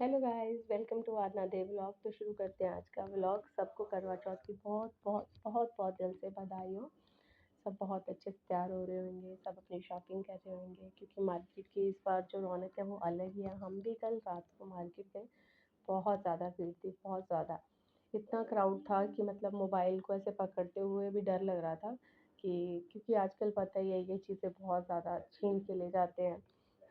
Hello guys, welcome to Aarna the vlog. तो शुरू करते हैं आज का व्लॉग। सबको करवा चौथ की बहुत बहुत बहुत बहुत दिल से बधाई हो। सब बहुत अच्छे से तैयार हो रहे होंगे, सब अपनी शॉपिंग कर रहे होंगे क्योंकि मार्केट की इस बार जो रौनक है वो अलग ही है। हम भी कल रात को मार्केट गए, बहुत ज़्यादा भीड़ थी, बहुत ज़्यादा। इतना क्राउड था कि मतलब मोबाइल को ऐसे पकड़ते हुए भी डर लग रहा था कि क्योंकि आजकल पता ही है ये चीज़ें बहुत ज़्यादा छीन के ले जाते हैं,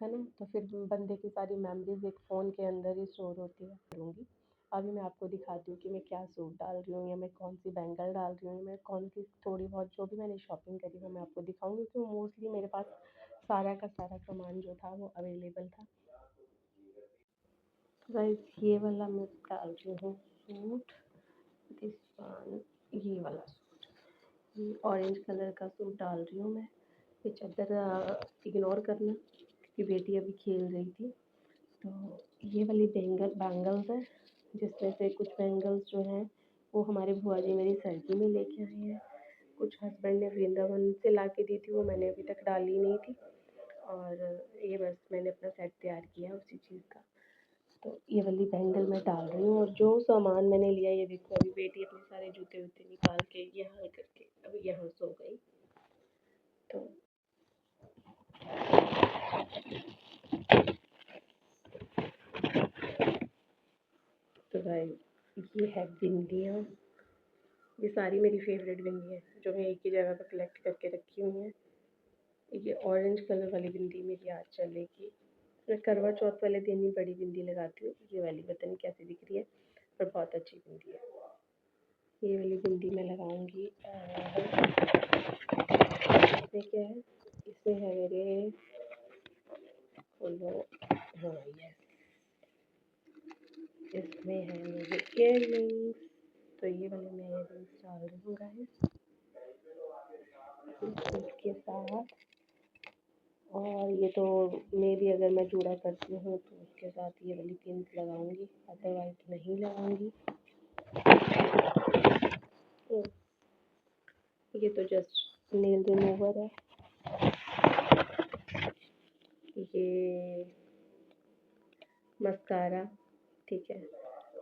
है ना। तो फिर बंदे की सारी मेमोरीज एक फ़ोन के अंदर ही स्टोर होती है। करूँगी अभी मैं आपको दिखाती हूँ कि मैं क्या सूट डाल रही हूँ या मैं कौन सी बैंगल डाल रही हूँ, मैं कौन सी थोड़ी बहुत जो भी मैंने शॉपिंग करी वो मैं आपको दिखाऊंगी क्योंकि मोस्टली मेरे पास सारा का सारा सामान जो था वो अवेलेबल था। गाइस ये वाला मैं डाल रही हूँ सूट, दिस वन, ये वाला सूट, ये ऑरेंज कलर का सूट डाल रही हूँ मैं। ये चादर इग्नोर करना कि बेटी अभी खेल रही थी। तो ये वाली बैंगल्स है जिसमें से कुछ बैंगल्स जो हैं वो हमारे बुआ जी मेरी सर्दी में लेके आए हैं। कुछ हस्बैंड ने वृंदावन से ला के दी थी, वो मैंने अभी तक डाली नहीं थी। और ये बस मैंने अपना सेट तैयार किया उसी चीज़ का। तो ये वाली बैंगल मैं डाल रही हूँ और जो सामान मैंने लिया ये देखो, अभी बेटी अपने सारे जूते वूते निकाल के यहाँ करके अभी यहाँ सो गई। तो गाइस ये है बिंदियाँ, ये सारी मेरी फेवरेट बिंदी है जो मैं एक ही जगह पर कलेक्ट करके रखी हुई हैं। ये ऑरेंज कलर वाली बिंदी मेरी आज चलेगी। मैं करवा चौथ वाले दिन ही बड़ी बिंदी लगाती हूँ। ये वाली पता नहीं कैसी दिख रही है पर बहुत अच्छी बिंदी है। ये वाली बिंदी मैं लगाऊंगी इसमें क्या है, इसमें है मेरे खोलो, हाँ यस, इसमें है मेरे इयररिंग्स। तो ये वाले मैं इयररिंग्स डाल रही हूँ गाइस सूट के साथ। और ये तो मे भी अगर मैं जूड़ा करती हूँ तो उसके साथ ये वाली पिंस लगाऊंगी, अदरवाइज नहीं लगाऊंगी। तो ये तो जस्ट नेल रिमूवर है। ये मस्कारा, ठीक है,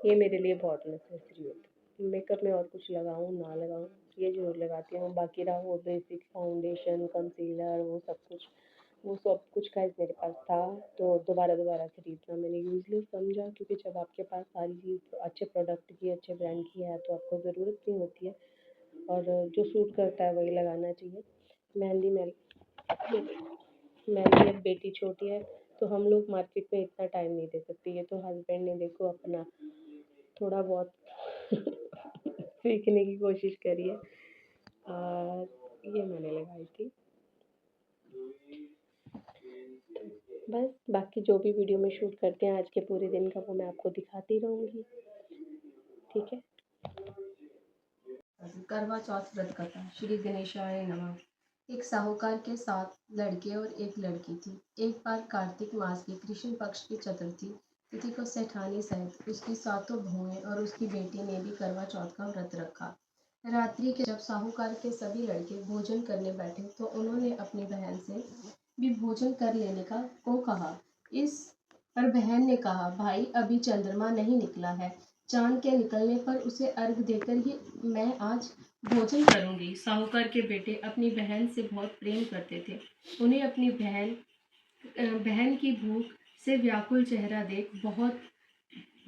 ये मेरे लिए बहुत नेसेसरी होता है। मेकअप में और कुछ लगाऊँ ना लगाऊँ ये ज़रूर लगाती हूँ। बाकी रहा वो बेसिक फाउंडेशन, कंसीलर, वो सब कुछ गाइस मेरे पास था। तो दोबारा दोबारा खरीदना मैंने यूज़लेस समझा क्योंकि जब आपके पास सारी चीज़ अच्छे प्रोडक्ट की, अच्छे ब्रांड की है तो आपको ज़रूरत नहीं होती है और जो सूट करता है वही लगाना चाहिए। मेहंदी में मेहंदी, अब बेटी छोटी है तो हम लोग मार्केट में इतना टाइम नहीं दे सकते। ये तो हस्बैंड ने देखो अपना थोड़ा बहुत सीखने की कोशिश करी है और ये मैंने लगाई थी। बस बाकी जो भी वीडियो में शूट करते हैं आज के पूरे दिन का वो मैं आपको दिखाती रहूँगी, ठीक है। करवा चौथ व्रत कथा। श्री गणेशाय नमः। एक साहूकार के 7 लड़के और एक लड़की थी। एक बार कार्तिक मास की कृष्ण पक्ष की चतुर्थी तिथि को सेठानी सहित उसकी 7 बहुएं और उसकी बेटी ने भी करवा चौथ का व्रत रखा। रात्रि के जब साहूकार के सभी लड़के भोजन करने बैठे तो उन्होंने अपनी बहन से भी भोजन कर लेने को कहा। इस पर बहन ने कहा, भाई अभी चंद्रमा नहीं निकला है, चांद के निकलने पर उसे अर्घ देकर ही मैं आज भोजन करूंगी। साहूकार के बेटे अपनी बहन से बहुत प्रेम करते थे। उन्हें अपनी बहन की भूख से व्याकुल चेहरा देख बहुत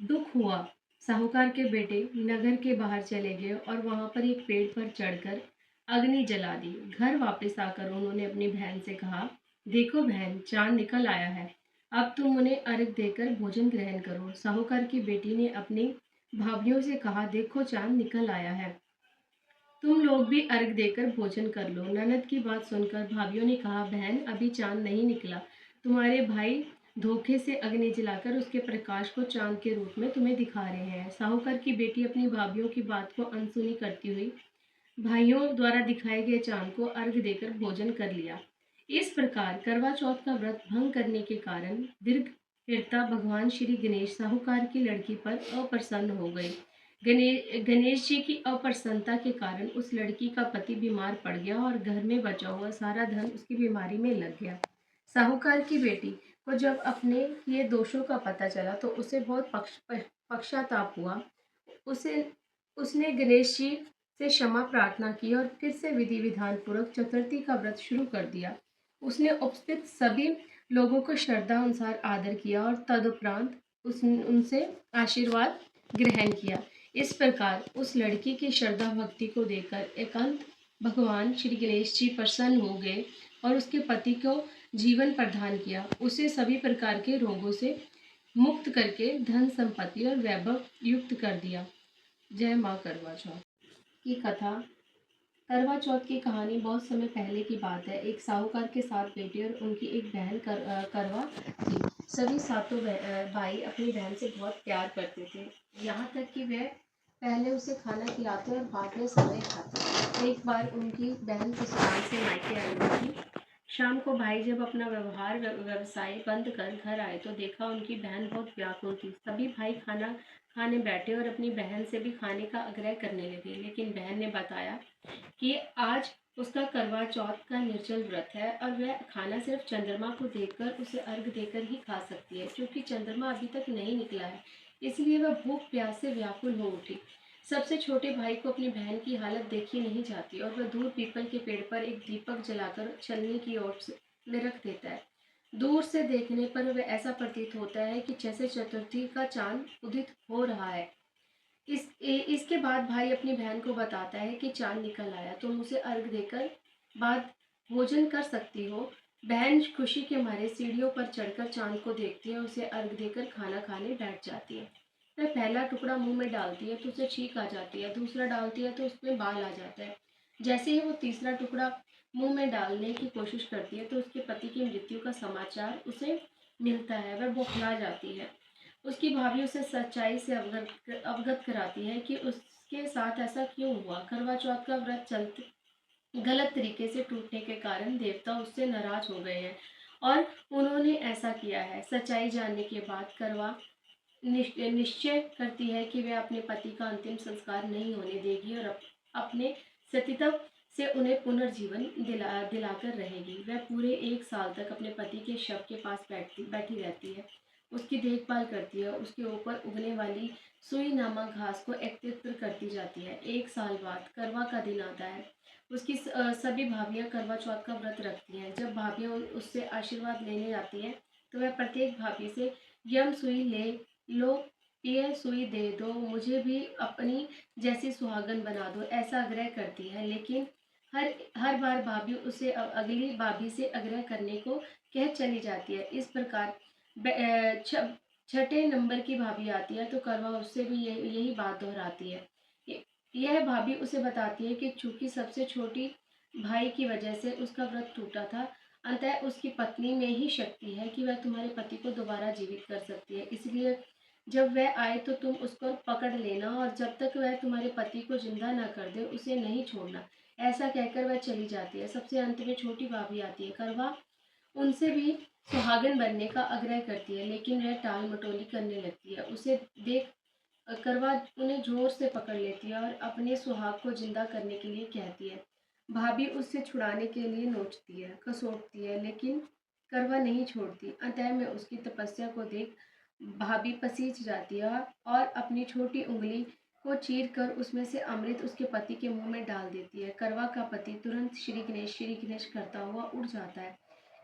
दुख हुआ। साहूकार के बेटे नगर के बाहर चले गए और वहां पर एक पेड़ पर चढ़कर अग्नि जला दी। घर वापस आकर उन्होंने अपनी बहन से कहा, देखो बहन, चांद निकल आया है, अब तुम उन्हें अर्घ देकर भोजन ग्रहण करो। साहूकार की बेटी ने अपनी भाभीियों से कहा, देखो चांद निकल आया है, तुम लोग भी अर्घ देकर भोजन कर लो। ननद की बात सुनकर भाभीियों ने कहा, बहन अभी चांद नहीं निकला, तुम्हारे भाई धोखे से अग्नि जलाकर उसके प्रकाश को चांद के रूप में तुम्हें दिखा रहे हैं। साहूकार की बेटी अपनी भाभीियों की बात को अनसुनी करती हुई भाइयों द्वारा दिखाए गए चांद को अर्घ देकर भोजन कर लिया। इस प्रकार करवा चौथ का व्रत भंग करने के कारण दीर्घ भगवान श्री गणेश साहूकार की लड़की पर अप्रसन्न हो गए। गणेश जी की अप्रसन्नता के कारण उस लड़की का पति बीमार पड़ गया और घर में बचा हुआ सारा धन उसकी बीमारी में लग गया। साहूकार की बेटी को जब अपने किए दोषों का पता चला तो उसे बहुत पश्चाताप हुआ। उसे उसने गणेश जी से क्षमा प्रार्थना की और फिर से विधि विधान पूर्वक चतुर्थी का व्रत शुरू कर दिया। उसने उपस्थित सभी लोगों को श्रद्धा अनुसार आदर किया और तदुपरांत उनसे आशीर्वाद ग्रहण किया। इस प्रकार उस लड़की की श्रद्धा भक्ति को देखकर एकांत भगवान श्री गणेश जी प्रसन्न हो गए और उसके पति को जीवन प्रदान किया। उसे सभी प्रकार के रोगों से मुक्त करके धन संपत्ति और वैभव युक्त कर दिया। जय माँ करवा चौथ की कथा। करवा चौथ की कहानी बहुत समय पहले की बात है। एक साहूकार के 7 बेटे और उनकी एक बहन करवा थी। सभी सातों भाई अपनी बहन से बहुत प्यार करते थे, यहाँ तक कि वे पहले उसे खाना खिलाते और बाद में समय खाते। एक बार उनकी बहन ससुराल से मायके आई हुई थी। शाम को भाई जब अपना व्यवसाय बंद कर घर आए तो देखा उनकी बहन बहुत व्याकुल थी। सभी भाई खाना खाने बैठे और अपनी बहन से भी खाने का आग्रह करने लगे, लेकिन बहन ने बताया कि आज उसका करवा चौथ का निर्जल व्रत है और वह खाना सिर्फ चंद्रमा को देखकर उसे अर्घ देकर ही खा सकती है, क्योंकि चंद्रमा अभी तक नहीं निकला है। इसलिए वह भूख प्यास से व्याकुल हो उठी। सबसे छोटे भाई को अपनी बहन की हालत देखी नहीं जाती और वह दूर पीपल के पेड़ पर एक दीपक जलाकर चलने की ओर में रख देता है। दूर से देखने पर वह ऐसा प्रतीत होता है कि जैसे चतुर्थी का चांद उदित हो रहा है। इसके बाद भाई अपनी बहन को बताता है कि चांद निकल आया, तुम उसे अर्घ देकर बाद भोजन कर सकती हो। बहन खुशी के मारे सीढ़ियों पर चढ़कर चांद को देखती है, उसे अर्घ देकर खाना खाने बैठ जाती है। वह पहला टुकड़ा मुंह में डालती है तो उसे छींक आ जाती है, दूसरा डालती है तो उसमें बाल आ जाता है। जैसे ही वो तीसरा टुकड़ा मुंह में डालने की कोशिश करती है तो उसके पति की मृत्यु का समाचार उसे मिलता है। वह बौखला जाती है। उसकी भाभी उसे सच्चाई से अवगत कराती है कि उसके साथ ऐसा क्यों हुआ। करवा चौथ का व्रत चलते गलत तरीके से टूटने के कारण देवता उससे नाराज हो गए हैं और उन्होंने ऐसा किया है। सच्चाई जानने के बाद करवा निश्चय करती है कि वह अपने पति का अंतिम संस्कार नहीं होने देगी और अपने सतीत्व से उन्हें पुनर्जीवन दिलाकर रहेगी। वह पूरे 1 साल तक अपने पति के शव के पास बैठी रहती है, उसकी देखभाल करती है, उसके ऊपर उगने वाली सुई नामक घास को एकत्र करती जाती है। 1 साल बाद करवा का दिन आता है। उसकी सभी भाभियां करवा चौथ का व्रत रखती हैं। जब भाभियां उससे आशीर्वाद लेने आती हैं तो वह प्रत्येक भाभी से यम सुई ले लो, ये सुई दे दो, मुझे भी अपनी जैसी सुहागन बना दो, ऐसा आग्रह करती है। लेकिन हर बार भाभी उसे अगली भाभी से आग्रह करने को कह चली जाती है। इस प्रकार छठे नंबर की भाभी आती है तो करवा उससे भी यही बात दोहराती है। यह भाभी उसे बताती है कि चूंकि सबसे छोटी भाई की वजह से उसका व्रत टूटा था, अतः उसकी पत्नी में ही शक्ति है कि वह तुम्हारे पति को दोबारा जीवित कर सकती है। इसलिए जब वह आए तो तुम उसको पकड़ लेना और जब तक वह तुम्हारे पति को जिंदा न कर दे उसे नहीं छोड़ना। ऐसा कहकर वह चली जाती है। सबसे अंत में छोटी भाभी आती है। करवा उनसे भी सुहागन बनने का आग्रह करती है, लेकिन वह टाल मटोली करने लगती है। उसे देख करवा उन्हें जोर से पकड़ लेती है और अपने सुहाग को जिंदा करने के लिए कहती है। भाभी उससे छुड़ाने के लिए नोचती है, कसोटती है, लेकिन करवा नहीं छोड़ती। अंतः में उसकी तपस्या को देख भाभी पसीज जाती है और अपनी छोटी उंगली को चीर कर उसमें से अमृत उसके पति के मुंह में डाल देती है। करवा का पति तुरंत श्री गणेश करता हुआ उड़ जाता है।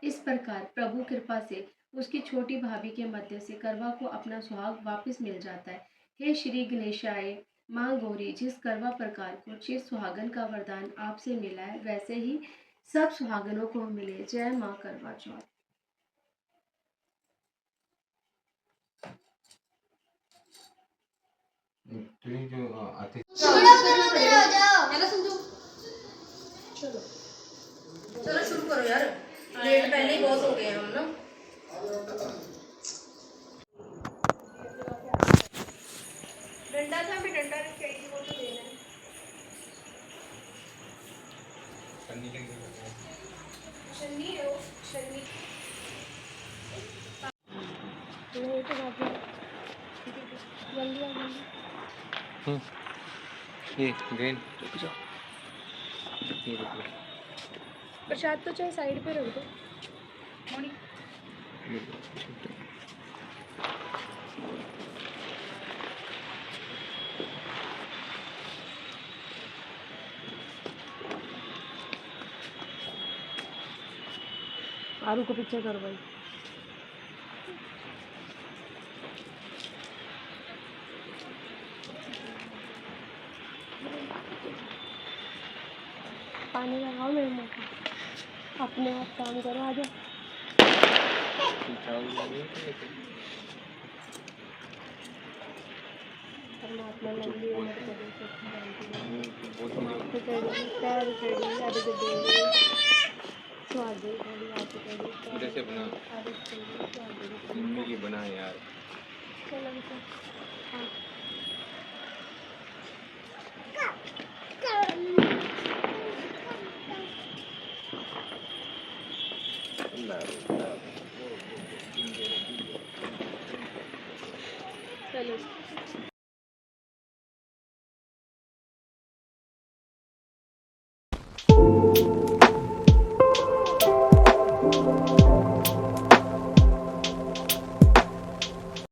इस प्रकार प्रभु कृपा से उसकी छोटी भाभी के मध्य से करवा को अपना सुहाग वापस मिल जाता है। हे श्री गणेशाय माँ गौरी, जिस करवा प्रकार को चिर सुहागन का वरदान आपसे मिला है वैसे ही सब सुहागनों को मिले। जय माँ करवा चौथ। चलो शुरू करो यार, लेट पहले ही बहुत हो गए हम ना। डंडा था, मैं डंडा रख के आई थी, वो तो देना है। शन्नी है वो, शन्नी। नहीं तो भाभी जल्दी आ जल्दी। ये ग्रीन रुक जाओ, ये रुक जाओ। प्रसाद तो चाहे साइड पे रख दो। ये लो, ठीक है। आरू को पीछे करो भाई। पानी लगाओ मेरे मुँह पे, अपने आप काम करो, आ जाओ। चावल नहीं है परमात्मा लंबी उम्र करे, सुख शांति दे। बहुत मुझे हाथ खड़ी, पैर खड़ी, अर्घ देंगे। स्वागत खड़ी, हाथ खड़ी, जैसे बना अर्घ देंगे, स्वागत मम्मी की बना है यार। चलो बेटा। हाँ चलो।